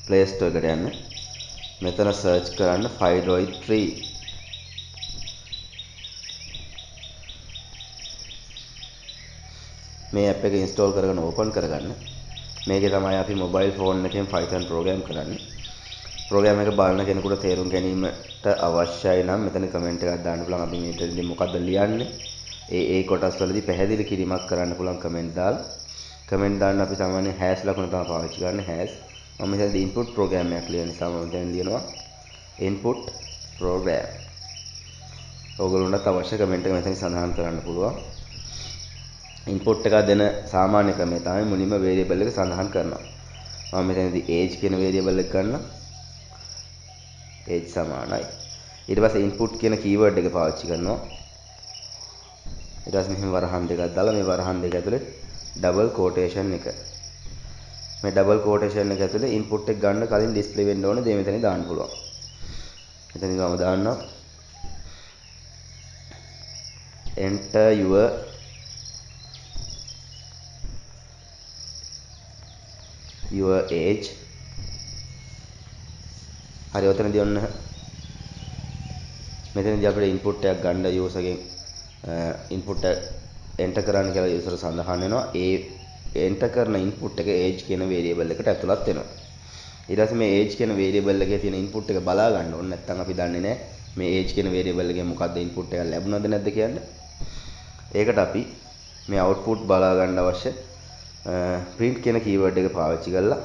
Play Store එකට යන්න. මෙතන search කරන්න Fidoid 3. මේ app එක install කරගෙන open කරගන්න. මේකේ තමයි අපි mobile phone එකෙන් Python program කරන්නේ. program එක බලන කෙනෙකුට තේරුම් ගැනීමට අවශ්‍යයි නම් මෙතන comment එකක් දාන්න පුළුවන්. අපි මෙතනදී මොකද්ද ලියන්නේ? ඒ කොටස් වලදී පැහැදිලි කිරීමක් කරන්න පුළුවන් comment දාලා. comment දාන්න අපි සාමාන්‍යයෙන් hash ලකුණ තමයි පාවිච්චි කරන්නේ hash. මම මෙතනදී input program එකක් ලියන නිසා මම මෙතන ලියනවා input program. ඔයගොල්ලන්ට අවශ්‍ය comment එක මෙතන සඳහන් කරන්න පුළුවන්. input එක දෙන සාමාන්‍ය ක්‍රමය තමයි මුලින්ම variable එක සඳහන් කරනවා. මම මෙතනදී age කියන variable එක ගන්නවා. age සමානයි. ඊට පස්සේ input කියන keyword එක පාවිච්චි කරනවා. ඊට පස්සේ මෙහෙම වරහන් දෙකක් දාලා මේ වරහන් දෙක ඇතුලේ double quotation එක. මේ double quotation එක ඇතුලේ input එක ගන්න කලින් display වෙන්න ඕනේ දේ මෙතන දාන්න පුළුවන්. මෙතන මම දාන්නම් enter your age. හරි ඔතනදී ඔන්න මෙතනදී අපිට input එකක් ගන්න user ගෙන් input එක enter කරන්න කියලා user සඳහන් වෙනවා. ඒ enter කරන input එක age කියන variable එකට ඇතුළත් වෙනවා. ඊට පස්සේ මේ age කියන variable එකේ තියෙන input එක බලා ගන්න ඕනේ. නැත්නම් අපි දන්නේ නැහැ මේ age කියන variable එකෙන් මොකද්ද input එක ලැබුණාද නැද්ද කියන්නේ. ඒකට අපි මේ output බලා ගන්න අවශ්‍ය print කියන keyword එක පාවිච්චි කරලා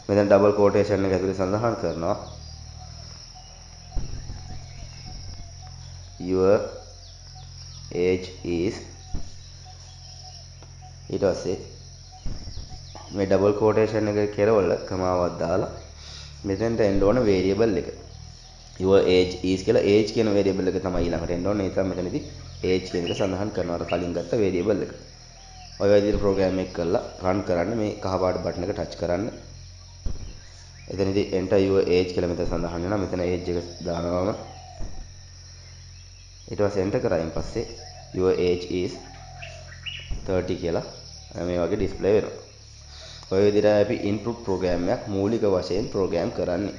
මෙතන double quotation එක ඇතුලේ සඳහන් කරනවා your age is. ඊට පස්සේ මේ double quotation එක කෙරවල කමාවක් දාලා මෙතෙන්ට එන්න ඕන variable එක your age is කියලා age කියන variable එක තමයි ඊළඟට එන්න ඕනේ. ඒ නිසා මෙතනදී age කියන එක සඳහන් කරනවා අර කලින් ගත්ත variable එක. ඔය විදිහට program එක කරලා run කරන්න. මේ කහ පාට button එක touch කරන්න. එතනදී enter your age කියලා මෙතන සඳහන් වෙනවා. මෙතන age එක දානවාම ඊට පස්සේ enter කරායින් පස්සේ your age is 30 කියලා මේ වගේ display වෙනවා. ඔය විදිහට අපි input program එකක් මූලික වශයෙන් program කරන්නේ.